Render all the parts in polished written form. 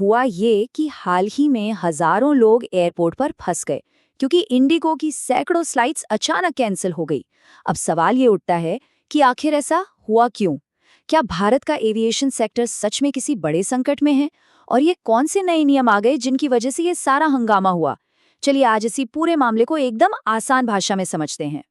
हुआ ये कि हाल ही में हजारों लोग एयरपोर्ट पर फंस गए क्योंकि इंडिगो की सैकड़ों फ्लाइट्स अचानक कैंसिल हो गई। अब सवाल ये उठता है कि आखिर ऐसा हुआ क्यों? क्या भारत का एविएशन सेक्टर सच में किसी बड़े संकट में है? और ये कौन से नए नियम आ गए जिनकी वजह से ये सारा हंगामा हुआ? चलिए आज इसी पूरे मामले को एकदम आसान भाषा में समझते हैं।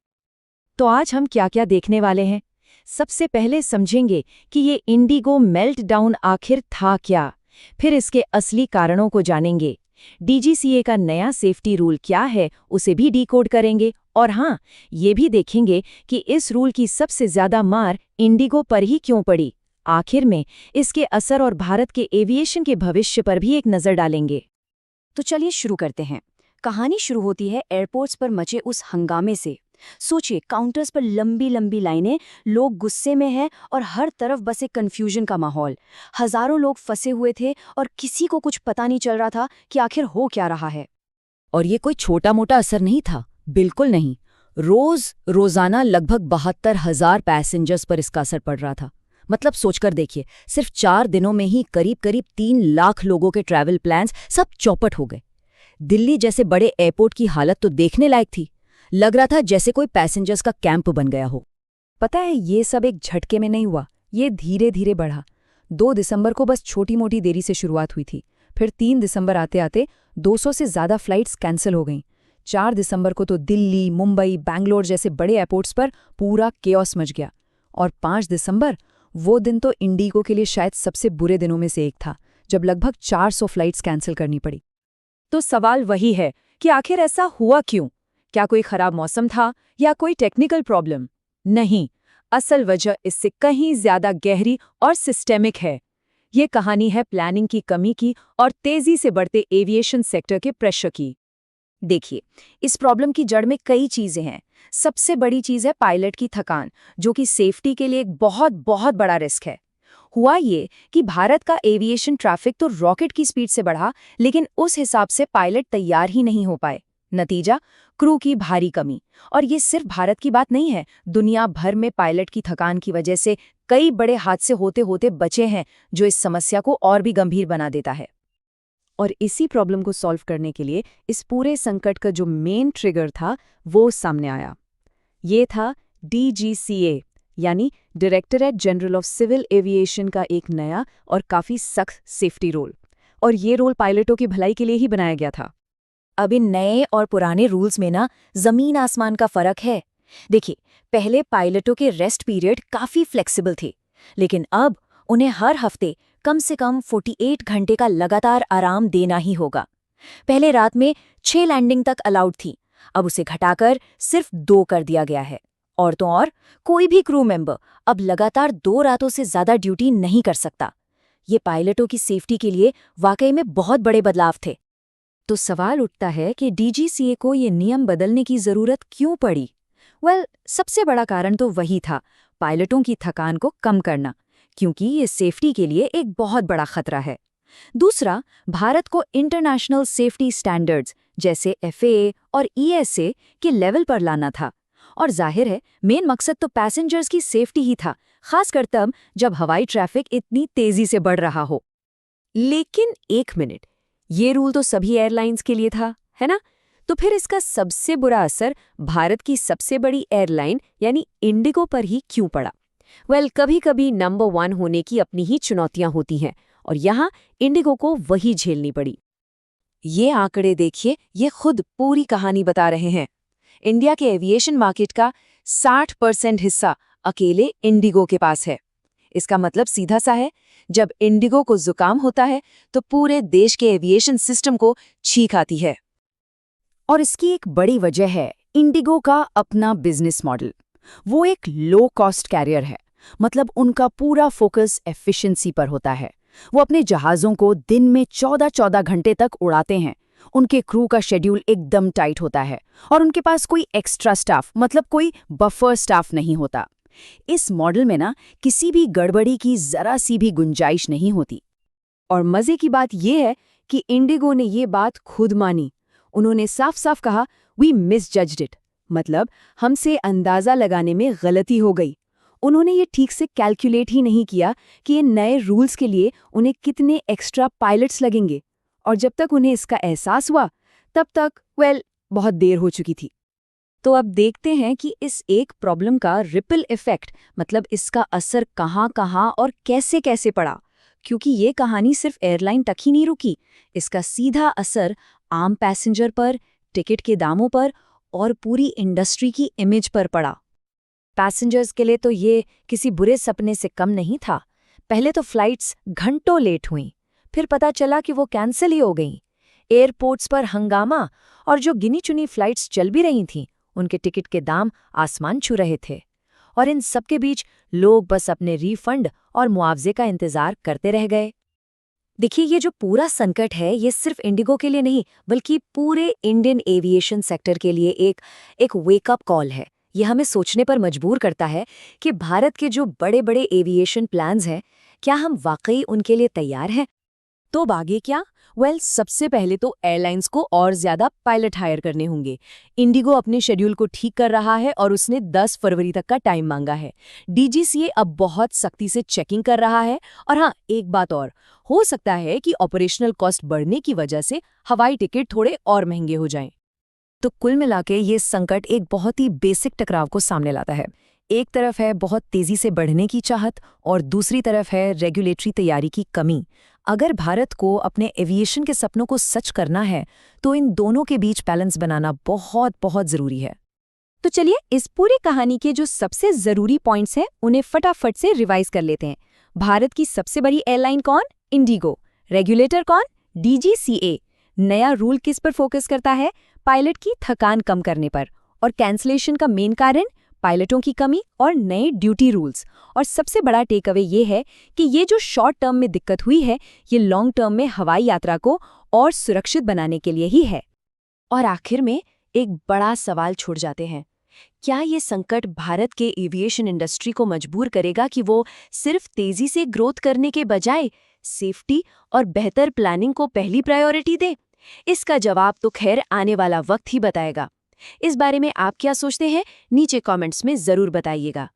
तो आज हम क्या क्या देखने वाले हैं? सबसे पहले समझेंगे कि ये इंडिगो मेल्टडाउन आखिर था क्या। फिर इसके असली कारणों को जानेंगे। डीजीसीए का नया सेफ्टी रूल क्या है उसे भी डिकोड करेंगे। और हाँ, ये भी देखेंगे कि इस रूल की सबसे ज्यादा मार इंडिगो पर ही क्यों पड़ी। आखिर में इसके असर और भारत के एविएशन के भविष्य पर भी एक नजर डालेंगे। तो चलिए शुरू करते हैं। कहानी शुरू होती है एयरपोर्ट्स पर मचे उस हंगामे से। सोचिए, काउंटर्स पर लंबी लंबी लाइनें, लोग गुस्से में हैं और हर तरफ बस एक कन्फ्यूजन का माहौल। हजारों लोग फंसे हुए थे और किसी को कुछ पता नहीं चल रहा था कि आखिर हो क्या रहा है। और ये कोई छोटा मोटा असर नहीं था, बिल्कुल नहीं। रोजाना लगभग 72,000 पैसेंजर्स पर इसका असर पड़ रहा था। मतलब सोचकर देखिए, सिर्फ 4 दिनों में ही करीब करीब 3 लाख लोगों के ट्रैवल प्लान्स सब चौपट हो गए। दिल्ली जैसे बड़े एयरपोर्ट की हालत तो देखने लायक थी। लग रहा था जैसे कोई पैसेंजर्स का कैंप बन गया हो। पता है, ये सब एक झटके में नहीं हुआ, ये धीरे धीरे बढ़ा। 2 दिसंबर को बस छोटी मोटी देरी से शुरुआत हुई थी। फिर 3 दिसंबर आते आते 200 से ज़्यादा फ्लाइट्स कैंसिल हो गईं। 4 दिसंबर को तो दिल्ली, मुंबई, बैंगलोर जैसे बड़े एयरपोर्ट्स पर पूरा केओस मच गया। और 5 दिसंबर, वो दिन तो इंडिगो के लिए शायद सबसे बुरे दिनों में से एक था, जब लगभग 400 फ्लाइट्स कैंसिल करनी पड़ी। तो सवाल वही है कि आखिर ऐसा हुआ क्यों? क्या कोई खराब मौसम था या कोई टेक्निकल प्रॉब्लम? नहीं, असल वजह इससे कहीं ज्यादा गहरी और सिस्टेमिक है। ये कहानी है प्लानिंग की कमी की और तेजी से बढ़ते एविएशन सेक्टर के प्रेशर की। देखिए, इस प्रॉब्लम की जड़ में कई चीजें हैं। सबसे बड़ी चीज है पायलट की थकान, जो कि सेफ्टी के लिए एक बहुत बहुत बड़ा रिस्क है। हुआ ये कि भारत का एविएशन ट्रैफिक तो रॉकेट की स्पीड से बढ़ा, लेकिन उस हिसाब से पायलट तैयार ही नहीं हो पाए। नतीजा, क्रू की भारी कमी। और ये सिर्फ भारत की बात नहीं है, दुनिया भर में पायलट की थकान की वजह से कई बड़े हादसे होते होते बचे हैं, जो इस समस्या को और भी गंभीर बना देता है। और इसी प्रॉब्लम को सॉल्व करने के लिए इस पूरे संकट का जो मेन ट्रिगर था, वो सामने आया। ये था डीजीसीए, यानी directorate general of civil aviation का एक नया और काफी सख्त सेफ्टी रोल। और ये रोल पायलटों की भलाई के लिए ही बनाया गया था। अब इन नए और पुराने रूल्स में ना जमीन आसमान का फर्क है। देखिए, पहले पायलटों के रेस्ट पीरियड काफी फ्लेक्सिबल थे, लेकिन अब उन्हें हर हफ्ते कम से कम 48 घंटे का लगातार आराम देना ही होगा। पहले रात में 6 लैंडिंग तक अलाउड थी, अब उसे घटाकर सिर्फ 2 कर दिया गया है। और तो और, कोई भी क्रू मेंबर अब लगातार 2 रातों से ज्यादा ड्यूटी नहीं कर सकता। ये पायलटों की सेफ्टी के लिए वाकई में बहुत बड़े बदलाव थे। तो सवाल उठता है कि डीजीसीए को ये नियम बदलने की जरूरत क्यों पड़ी? सबसे बड़ा कारण तो वही था, पायलटों की थकान को कम करना, क्योंकि ये सेफ्टी के लिए एक बहुत बड़ा खतरा है। दूसरा, भारत को इंटरनेशनल सेफ्टी स्टैंडर्ड्स जैसे एफएए और ईएसए के लेवल पर लाना था। और जाहिर है, मेन मकसद तो पैसेंजर्स की सेफ्टी ही था, खासकर तब जब हवाई ट्रैफिक इतनी तेजी से बढ़ रहा हो। लेकिन एक मिनट, ये रूल तो सभी एयरलाइंस के लिए था, है ना? तो फिर इसका सबसे बुरा असर भारत की सबसे बड़ी एयरलाइन यानी इंडिगो पर ही क्यों पड़ा? कभी कभी नंबर 1 होने की अपनी ही चुनौतियां होती हैं, और यहाँ इंडिगो को वही झेलनी पड़ी। ये आंकड़े देखिए, ये खुद पूरी कहानी बता रहे हैं। इंडिया के एविएशन मार्केट का 60% हिस्सा अकेले इंडिगो के पास है। इसका मतलब सीधा सा है, जब इंडिगो को जुकाम होता है तो पूरे देश के एविएशन सिस्टम को छींक आती है। और इसकी एक बड़ी वजह है इंडिगो का अपना बिजनेस मॉडल। वो एक लो कॉस्ट कैरियर है, मतलब उनका पूरा फोकस एफिशिएंसी पर होता है। वो अपने जहाज़ों को दिन में 14-14 घंटे तक उड़ाते हैं। उनके क्रू का शेड्यूल एकदम टाइट होता है और उनके पास कोई एक्स्ट्रा स्टाफ, मतलब कोई बफर स्टाफ नहीं होता। इस मॉडल में ना किसी भी गड़बड़ी की जरा सी भी गुंजाइश नहीं होती। और मजे की बात यह है कि इंडिगो ने ये बात खुद मानी। उन्होंने साफ साफ कहा, वी मिसजज्ड इट, मतलब हमसे अंदाजा लगाने में गलती हो गई। उन्होंने ये ठीक से कैलकुलेट ही नहीं किया कि ये नए रूल्स के लिए उन्हें कितने एक्स्ट्रा पायलट्स लगेंगे, और जब तक उन्हें इसका एहसास हुआ तब तक बहुत देर हो चुकी थी। तो अब देखते हैं कि इस एक प्रॉब्लम का रिपल इफेक्ट, मतलब इसका असर कहाँ कहाँ और कैसे कैसे पड़ा, क्योंकि ये कहानी सिर्फ एयरलाइन तक ही नहीं रुकी। इसका सीधा असर आम पैसेंजर पर, टिकट के दामों पर और पूरी इंडस्ट्री की इमेज पर पड़ा। पैसेंजर्स के लिए तो ये किसी बुरे सपने से कम नहीं था। पहले तो फ्लाइट्स घंटों लेट हुईं, फिर पता चला कि वो कैंसिल ही हो गईं। एयरपोर्ट्स पर हंगामा, और जो गिनी चुनी फ्लाइट्स चल भी रही थीं उनके टिकट के दाम आसमान छू रहे थे। और इन सबके बीच लोग बस अपने रिफंड और मुआवजे का इंतजार करते रह गए। देखिए, ये जो पूरा संकट है ये सिर्फ इंडिगो के लिए नहीं बल्कि पूरे इंडियन एविएशन सेक्टर के लिए एक वेकअप कॉल है। ये हमें सोचने पर मजबूर करता है कि भारत के जो बड़े बड़े एविएशन प्लान्स हैं, क्या हम वाकई उनके लिए तैयार हैं। तो आगे क्या? सबसे पहले तो एयरलाइंस को और ज्यादा पायलट हायर करने होंगे। इंडिगो अपने शेड्यूल को ठीक कर रहा है और उसने 10 फरवरी तक का टाइम मांगा है। डीजीसीए अब बहुत सख्ती से चेकिंग कर रहा है। और हाँ, एक बात और, हो सकता है कि ऑपरेशनल कॉस्ट बढ़ने की वजह से हवाई टिकट थोड़े और महंगे हो जाएं। तो कुल मिलाके ये संकट एक बहुत ही बेसिक टकराव को सामने लाता है। एक तरफ है बहुत तेजी से बढ़ने की चाहत और दूसरी तरफ है रेगुलेटरी तैयारी की कमी। अगर भारत को अपने एविएशन के सपनों को सच करना है तो इन दोनों के बीच बैलेंस बनाना बहुत बहुत जरूरी है। तो चलिए इस पूरी कहानी के जो सबसे जरूरी पॉइंट्स हैं उन्हें फटाफट से रिवाइज कर लेते हैं। भारत की सबसे बड़ी एयरलाइन कौन? इंडिगो। रेगुलेटर कौन? डीजीसीए। नया रूल किस पर फोकस करता है? पायलट की थकान कम करने पर। और कैंसलेशन का मेन कारण? पायलटों की कमी और नए ड्यूटी रूल्स। और सबसे बड़ा टेक अवे ये है कि ये जो शॉर्ट टर्म में दिक्कत हुई है ये लॉन्ग टर्म में हवाई यात्रा को और सुरक्षित बनाने के लिए ही है। और आखिर में एक बड़ा सवाल छोड़ जाते हैं, क्या ये संकट भारत के एविएशन इंडस्ट्री को मजबूर करेगा कि वो सिर्फ तेजी से ग्रोथ करने के बजाय सेफ्टी और बेहतर प्लानिंग को पहली प्रायोरिटी दे? इसका जवाब तो खैर आने वाला वक्त ही बताएगा। इस बारे में आप क्या सोचते हैं? नीचे कमेंट्स में जरूर बताइएगा।